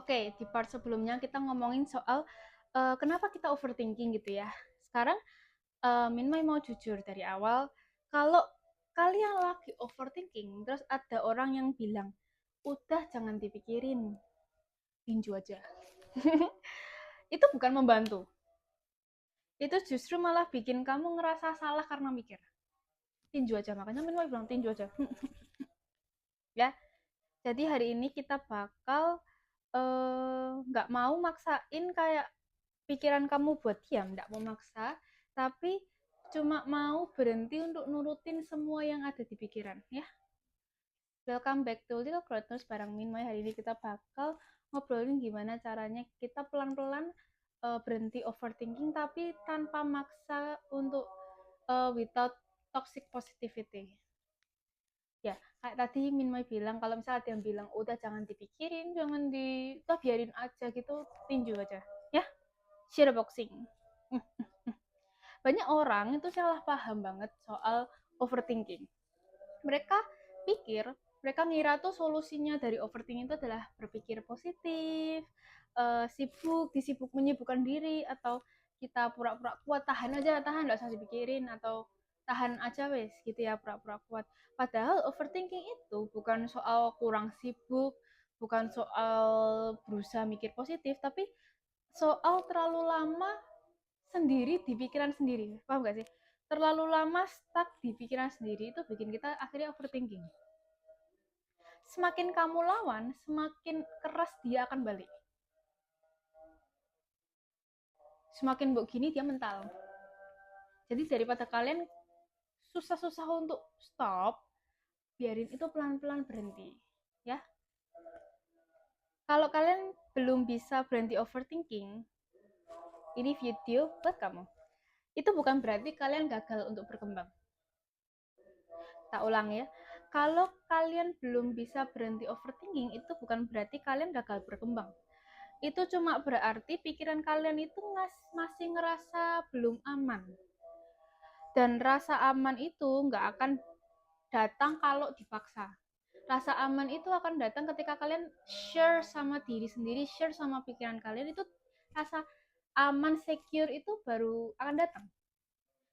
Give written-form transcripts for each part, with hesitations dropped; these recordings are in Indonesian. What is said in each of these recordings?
Oke, di part sebelumnya kita ngomongin soal kenapa kita overthinking gitu ya. Sekarang Minmay mau jujur dari awal, kalau kalian lagi overthinking, terus ada orang yang bilang, udah jangan dipikirin, tinju aja. Itu bukan membantu. Itu justru malah bikin kamu ngerasa salah karena mikir. Tinju aja, makanya Minmay bilang tinju aja. Ya, jadi hari ini kita bakal nggak mau maksain kayak pikiran kamu buat diam, nggak mau maksa, tapi cuma mau berhenti untuk nurutin semua yang ada di pikiran, ya. Welcome back to Little Crotoners bareng Minmay. Hari ini kita bakal ngobrolin gimana caranya kita pelan-pelan berhenti overthinking, tapi tanpa maksa untuk without toxic positivity. Ya, kayak tadi Minmay bilang, kalau misalnya ada yang bilang, udah jangan dipikirin, jangan udah biarin aja gitu, tinju aja. Ya, shadowboxing. Banyak orang itu salah paham banget soal overthinking. Mereka pikir, mereka ngira tuh solusinya dari overthinking itu adalah berpikir positif, disibuk menyibukkan diri, atau kita pura-pura kuat, tahan aja, tahan, nggak usah dipikirin, atau tahan aja wes gitu ya, pura-pura kuat. Padahal overthinking itu bukan soal kurang sibuk, bukan soal berusaha mikir positif, tapi soal terlalu lama sendiri di pikiran sendiri. Paham gak sih? Terlalu lama stuck di pikiran sendiri itu bikin kita akhirnya overthinking. Semakin kamu lawan, semakin keras dia akan balik. Semakin begini dia mental. Jadi daripada kalian susah-susah untuk stop, biarin itu pelan-pelan berhenti. Ya. Kalau kalian belum bisa berhenti overthinking, ini video buat kamu. Itu bukan berarti kalian gagal untuk berkembang. Tak ulang ya. Kalau kalian belum bisa berhenti overthinking, itu bukan berarti kalian gagal berkembang. Itu cuma berarti pikiran kalian itu masih ngerasa belum aman. Dan rasa aman itu nggak akan datang kalau dipaksa. Rasa aman itu akan datang ketika kalian share sama diri sendiri, share sama pikiran kalian, itu rasa aman, secure itu baru akan datang.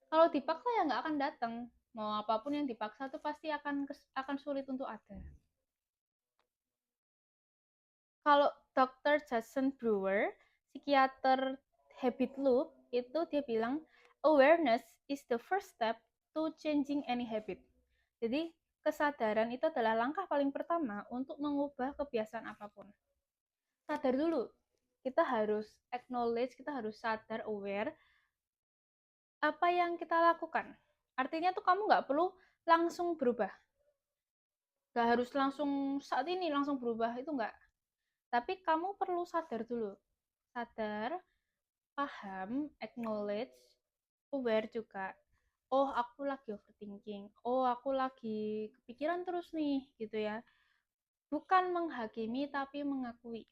Kalau dipaksa ya nggak akan datang. Mau apapun yang dipaksa tuh pasti akan sulit untuk ada. Kalau Dr. Jason Brewer, psikiater habit loop, itu dia bilang awareness is the first step to changing any habit. Jadi kesadaran itu adalah langkah paling pertama untuk mengubah kebiasaan apapun. Sadar dulu, kita harus acknowledge, kita harus sadar, aware apa yang kita lakukan. Artinya tuh kamu nggak perlu langsung berubah. Nggak harus langsung saat ini langsung berubah, itu nggak. Tapi kamu perlu sadar dulu. Sadar, paham, acknowledge, aware juga. Oh, aku lagi overthinking. Oh, aku lagi kepikiran terus nih, gitu ya. Bukan menghakimi, tapi mengakui.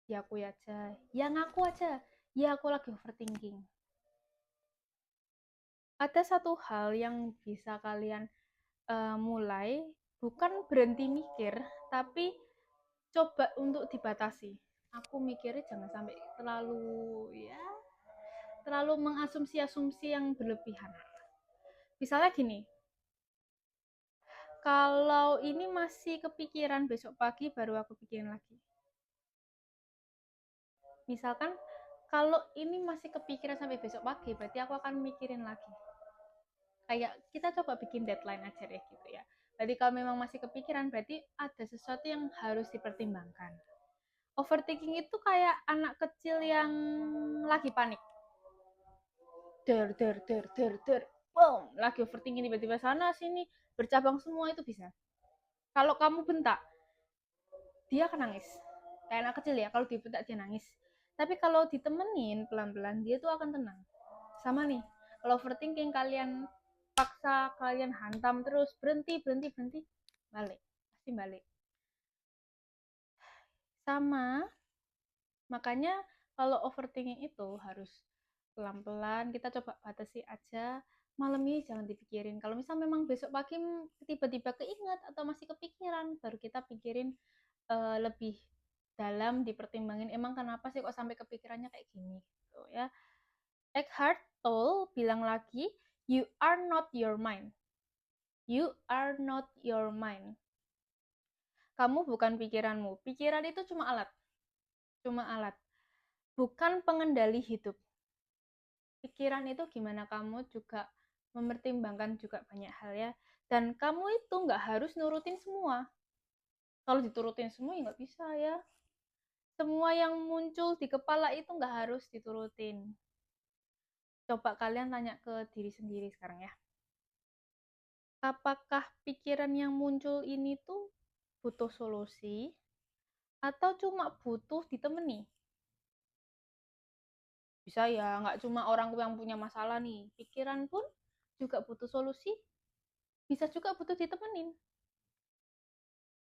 Ya aku aja, ya ngaku aja. Ya aku lagi overthinking. Ada satu hal yang bisa kalian mulai, bukan berhenti mikir, tapi coba untuk dibatasi. Aku mikirnya jangan sampai terlalu mengasumsi-asumsi yang berlebihan. Misalnya gini, kalau ini masih kepikiran besok pagi baru aku pikirin lagi. Misalkan kalau ini masih kepikiran sampai besok pagi, berarti aku akan mikirin lagi. Kayak kita coba bikin deadline aja deh gitu ya. Berarti kalau memang masih kepikiran, berarti ada sesuatu yang harus dipertimbangkan. Overthinking itu kayak anak kecil yang lagi panik. Der. Boom, lagi overthinking tiba-tiba sana sini bercabang semua, itu bisa. Kalau kamu bentak, dia akan nangis. Kayak anak kecil ya, kalau dibentak dia nangis. Tapi kalau ditemenin pelan-pelan, dia tuh akan tenang. Sama nih, kalau overthinking kalian paksa, kalian hantam terus, berhenti, balik. Pasti balik. Sama, makanya kalau overthinking itu harus pelan-pelan, kita coba batasi aja. Malam ini jangan dipikirin. Kalau misal memang besok pagi tiba-tiba keinget atau masih kepikiran, baru kita pikirin lebih dalam dipertimbangin, emang kenapa sih kok sampai kepikirannya kayak gini gitu ya. Eckhart Tolle bilang lagi, you are not your mind. You are not your mind. Kamu bukan pikiranmu. Pikiran itu cuma alat. Cuma alat. Bukan pengendali hidup. Pikiran itu gimana kamu juga mempertimbangkan juga banyak hal ya. Dan kamu itu nggak harus nurutin semua. Kalau diturutin semua ya nggak bisa ya. Semua yang muncul di kepala itu nggak harus diturutin. Coba kalian tanya ke diri sendiri sekarang ya. Apakah pikiran yang muncul ini tuh butuh solusi atau cuma butuh ditemani? Bisa ya, nggak cuma orang yang punya masalah nih. Pikiran pun juga butuh solusi, bisa juga butuh ditemenin.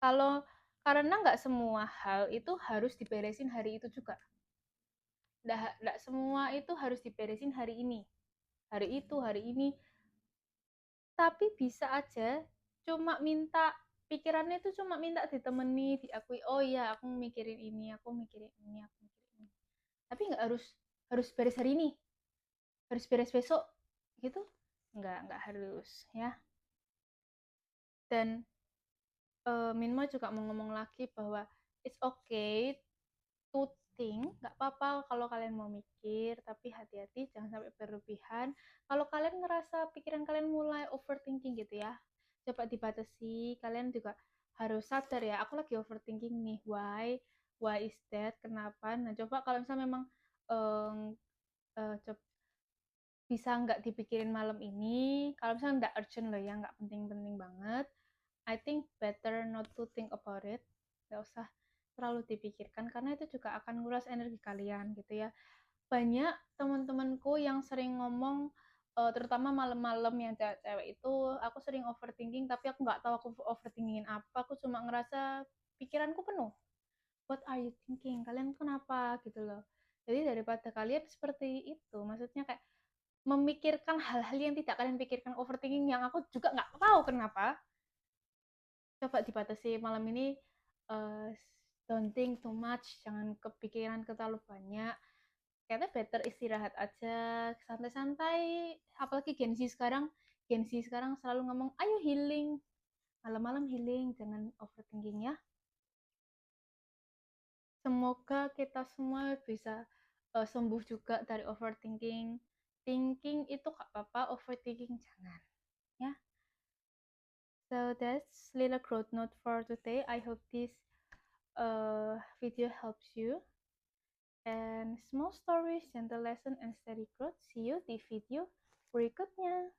Kalau karena nggak semua hal itu harus diberesin hari itu juga. Nggak semua itu harus diberesin hari ini. Hari itu, hari ini. Tapi bisa aja cuma minta pikirannya itu cuma minta ditemani, diakui, oh iya aku mikirin ini, aku mikirin ini, aku mikirin ini. Tapi nggak harus harus beres hari ini, harus beres besok gitu. Nggak harus ya. Dan Minma juga mau ngomong lagi bahwa it's okay to think, nggak apa-apa kalau kalian mau mikir, tapi hati-hati jangan sampai berlebihan. Kalau kalian ngerasa pikiran kalian mulai overthinking gitu ya, coba dibatasi. Kalian juga harus sadar ya, aku lagi overthinking nih, why is that, kenapa. Nah coba kalau misalnya memang um, bisa nggak dipikirin malam ini, kalau misalnya nggak urgent loh ya, nggak penting-penting banget, I think better not to think about it. Nggak usah terlalu dipikirkan karena itu juga akan nguras energi kalian gitu ya. Banyak teman-temanku yang sering ngomong, terutama malam-malam yang cewek-cewek itu, aku sering overthinking tapi aku nggak tahu aku overthinkingin apa. Aku cuma ngerasa pikiranku penuh. What are you thinking? Kalian kenapa gitu loh. Jadi daripada kalian seperti itu, maksudnya kayak memikirkan hal-hal yang tidak kalian pikirkan, overthinking yang aku juga nggak tahu kenapa, coba dibatasi malam ini. uh, don't think too much, jangan kepikiran terlalu banyak, kayaknya better istirahat aja, santai-santai. Apalagi Gen Z sekarang selalu ngomong ayo healing, malam-malam healing, jangan overthinking ya. Semoga kita semua bisa sembuh juga dari overthinking. Thinking itu gak apa-apa, overthinking jangan ya. So that's little growth note for today. I hope this video helps you. And small stories, gentle lesson, and steady growth. See you di video berikutnya.